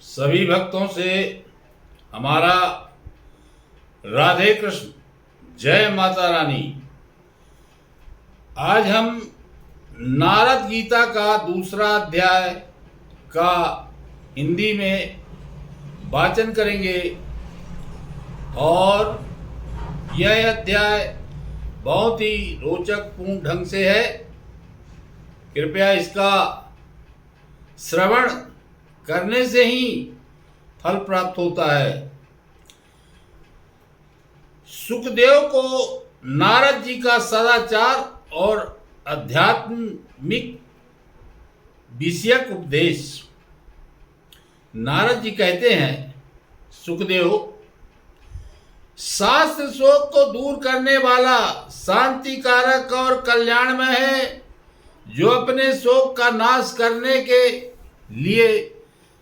सभी भक्तों से हमारा राधे कृष्ण, जय माता रानी। आज हम नारद गीता का दूसरा अध्याय का हिंदी में वाचन करेंगे और यह अध्याय बहुत ही रोचक पूर्ण ढंग से है। कृपया इसका श्रवण करने से ही फल प्राप्त होता है। सुखदेव को नारद जी का सदाचार और आध्यात्मिक विषयक उपदेश। नारद जी कहते हैं, सुखदेव, शास्त्र शोक को दूर करने वाला, शांति कारक और कल्याणमय है। जो अपने शोक का नाश करने के लिए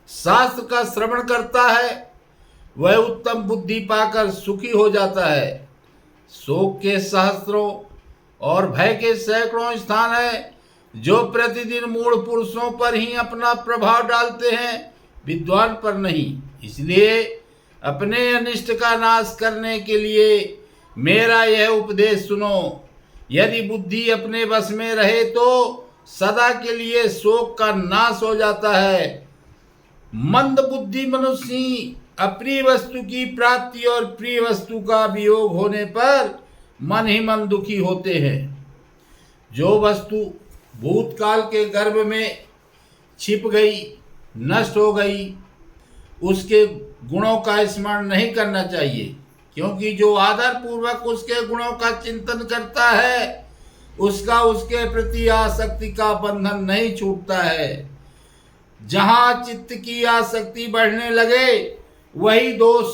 शास्त्र का श्रवण करता है वह उत्तम बुद्धि पाकर सुखी हो जाता है। शोक के सहस्त्रों और भय के सैकड़ों स्थान है जो प्रतिदिन मूढ़ पुरुषों पर ही अपना प्रभाव डालते हैं, विद्वान पर नहीं। इसलिए अपने अनिष्ट का नाश करने के लिए मेरा यह उपदेश सुनो। यदि बुद्धि अपने बस में रहे तो सदा के लिए शोक का नाश हो जाता है। मंद बुद्धि मनुष्य अप्रिय वस्तु की प्राप्ति और प्रिय वस्तु का वियोग होने पर मन ही मन दुखी होते हैं। जो वस्तु भूतकाल के गर्भ में छिप गई, नष्ट हो गई, उसके गुणों का स्मरण नहीं करना चाहिए, क्योंकि जो आदर पूर्वक उसके गुणों का चिंतन करता है उसका उसके प्रति आसक्ति का बंधन नहीं छूटता है। जहाँ चित्त की आसक्ति बढ़ने लगे वही दोष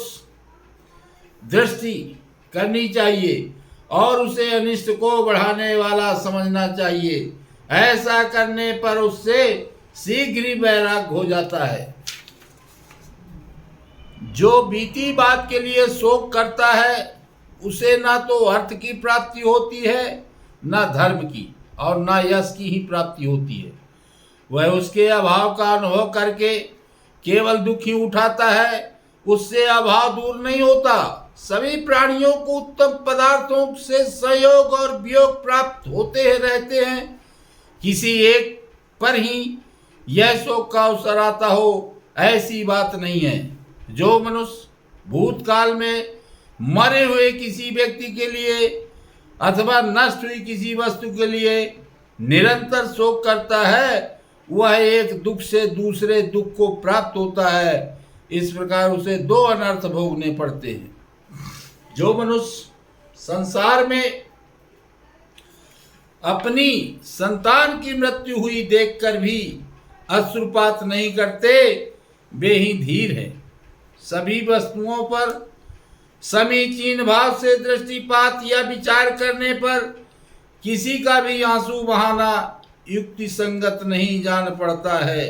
दृष्टि करनी चाहिए और उसे अनिष्ट को बढ़ाने वाला समझना चाहिए। ऐसा करने पर उससे शीघ्र ही वैराग्य हो जाता है। जो बीती बात के लिए शोक करता है उसे ना तो अर्थ की प्राप्ति होती है, ना धर्म की और ना यश की ही प्राप्ति होती है। वह उसके अभाव का अनुभव करके केवल दुखी उठाता है, उससे अभाव दूर नहीं होता। सभी प्राणियों को उत्तम पदार्थों से संयोग और वियोग प्राप्त होते रहते हैं, किसी एक पर ही यह शोक का अवसर आता हो ऐसी बात नहीं है। जो मनुष्य भूतकाल में मरे हुए किसी व्यक्ति के लिए अथवा नष्ट हुई किसी वस्तु के लिए निरंतर शोक करता है वह एक दुख से दूसरे दुख को प्राप्त होता है। इस प्रकार उसे दो अनर्थ भोगने पड़ते हैं। जो मनुष्य संसार में अपनी संतान की मृत्यु हुई देखकर भी अश्रुपात नहीं करते वे ही धीर हैं। सभी वस्तुओं पर समीचीन भाव से दृष्टिपात या विचार करने पर किसी का भी आंसू बहाना युक्ति संगत नहीं जान पड़ता है।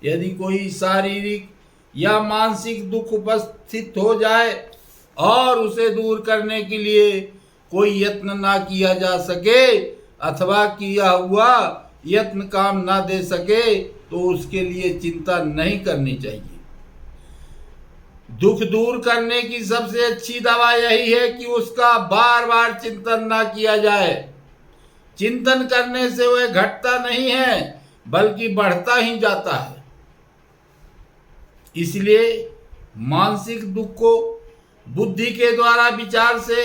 यदि कोई शारीरिक या मानसिक दुख उपस्थित हो जाए और उसे दूर करने के लिए कोई यत्न ना किया जा सके अथवा किया हुआ यत्न काम ना दे सके तो उसके लिए चिंता नहीं करनी चाहिए। दुख दूर करने की सबसे अच्छी दवा यही है कि उसका बार बार चिंतन ना किया जाए। चिंतन करने से वह घटता नहीं है बल्कि बढ़ता ही जाता है। इसलिए मानसिक दुख को बुद्धि के द्वारा विचार से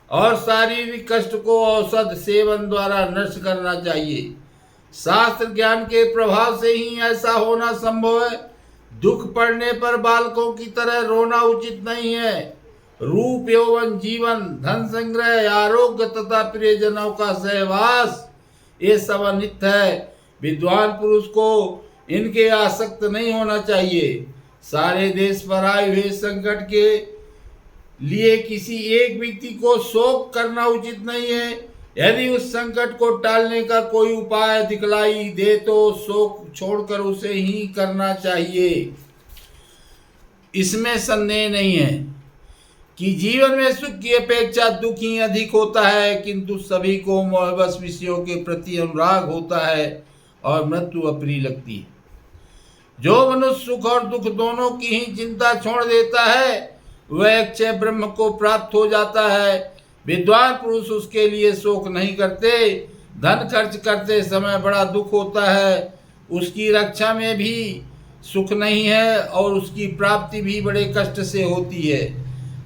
और शारीरिक कष्ट को औषध सेवन द्वारा नष्ट करना चाहिए। शास्त्र ज्ञान के प्रभाव से ही ऐसा होना संभव है। दुख पड़ने पर बालकों की तरह रोना उचित नहीं है। रूप यौवन जीवन, धन संग्रह, आरोग्य तथा प्रियजनों का सहवास ये सब अनित्य है। विद्वान पुरुष को इनके आसक्त नहीं होना चाहिए। सारे देश पर आए हुए संकट के लिए किसी एक व्यक्ति को शोक करना उचित नहीं है। यदि उस संकट को टालने का कोई उपाय दिखलाई दे तो शोक छोड़कर उसे ही करना चाहिए। इसमें संदेह नहीं है कि जीवन में सुख की अपेक्षा दुख ही अधिक होता है, किंतु सभी को मोहबस विषयों के प्रति अनुराग होता है और मृत्यु अप्रिय लगती है। जो मनुष्य सुख और दुख दोनों की ही चिंता छोड़ देता है वह अक्षय ब्रह्म को प्राप्त हो जाता है। विद्वान पुरुष उसके लिए शोक नहीं करते। धन खर्च करते समय बड़ा दुख होता है, उसकी रक्षा में भी सुख नहीं है और उसकी प्राप्ति भी बड़े कष्ट से होती है।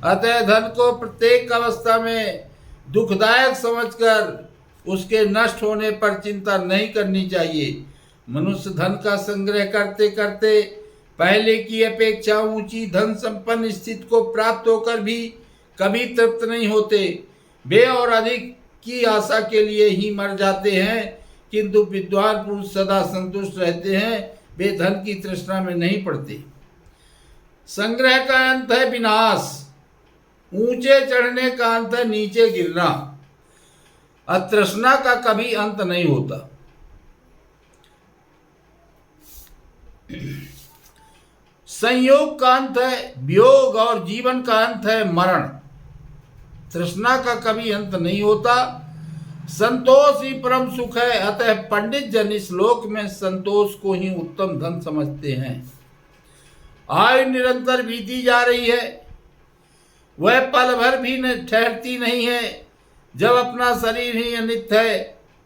अतः धन को प्रत्येक अवस्था में दुखदायक समझकर उसके नष्ट होने पर चिंता नहीं करनी चाहिए। मनुष्य धन का संग्रह करते करते पहले की अपेक्षा ऊंची धन संपन्न स्थिति को प्राप्त होकर भी कभी तृप्त नहीं होते। वे और अधिक की आशा के लिए ही मर जाते हैं, किंतु विद्वान पुरुष सदा संतुष्ट रहते हैं, वे धन की तृष्णा में नहीं पड़ते। संग्रह का अंत है विनाश, ऊंचे चढ़ने का अंत है नीचे गिरना। तृष्णा का कभी अंत नहीं होता। संयोग का अंत है वियोग और जीवन का अंत है मरण। तृष्णा का कभी अंत नहीं होता। संतोष ही परम सुख है। अतः पंडित जन इस लोक में संतोष को ही उत्तम धन समझते हैं। आयु निरंतर बीती जा रही है, वह पल भर भी ठहरती नहीं है। जब अपना शरीर ही अनित्य है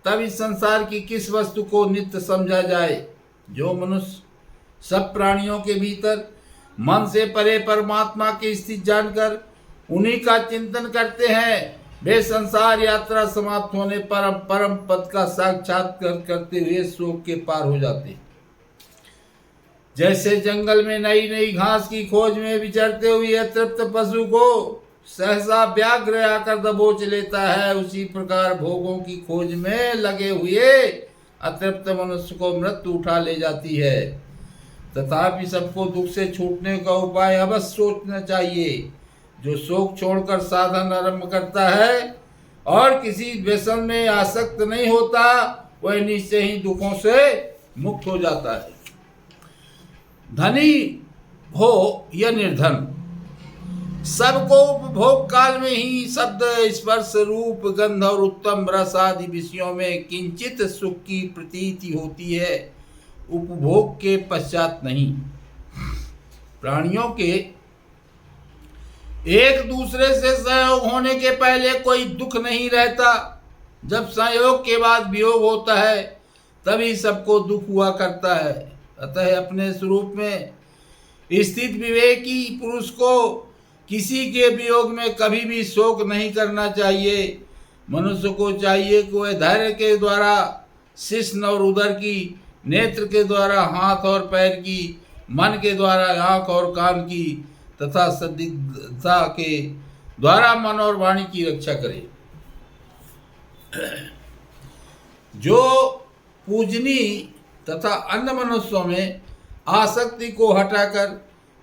तब इस संसार की किस वस्तु को नित्य समझा जाए। जो मनुष्य सब प्राणियों के भीतर मन से परे परमात्मा की स्थिति जानकर उन्हीं का चिंतन करते हैं, वे संसार यात्रा समाप्त होने पर परम पद का साक्षात्कार करते हुए शोक के पार हो जाते। जैसे जंगल में नई नई घास की खोज में विचरते हुए अतृप्त पशु को सहसा व्याघ्र आकर दबोच लेता है, उसी प्रकार भोगों की खोज में लगे हुए अतृप्त मनुष्य को मृत्यु उठा ले जाती है। तथापि सबको दुख से छूटने का उपाय अवश्य सोचना चाहिए। जो शोक छोड़कर साधन आरंभ करता है और किसी व्यसन में आसक्त नहीं होता, वह निश्चय ही दुखों से मुक्त हो जाता है। धनी हो या निर्धन, सबको उपभोग काल में ही शब्द स्पर्श रूप गंध और उत्तम रस आदि विषयों में किंचित सुख की प्रतीति होती है, उपभोग के पश्चात नहीं। प्राणियों के एक दूसरे से सहयोग होने के पहले कोई दुख नहीं रहता। जब संयोग के बाद वियोग होता है तभी सबको दुख हुआ करता है। अतः अपने स्वरूप में स्थित विवेकी पुरुष को किसी के वियोग में कभी भी शोक नहीं करना चाहिए। मनुष्य को चाहिए कि वह धैर्य के द्वारा शिश्न और उदर की, नेत्र के द्वारा हाथ और पैर की, मन के द्वारा आँख और कान की तथा संदिग्धता के द्वारा मन और वाणी की रक्षा करे। जो पूजनी तथा अन्य मनुष्यों में आसक्ति को हटाकर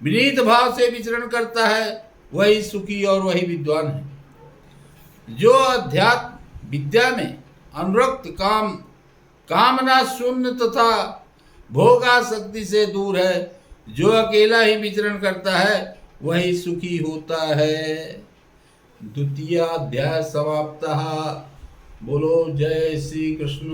विनीत भाव से विचरण करता है वही सुखी और वही विद्वान है। जो अध्यात्म विद्या में अनुरक्त कामना शून्य तथा भोगासक्ति से दूर है, जो अकेला ही विचरण करता है वही सुखी होता है। द्वितीय अध्याय समाप्तः। बोलो जय श्री कृष्ण।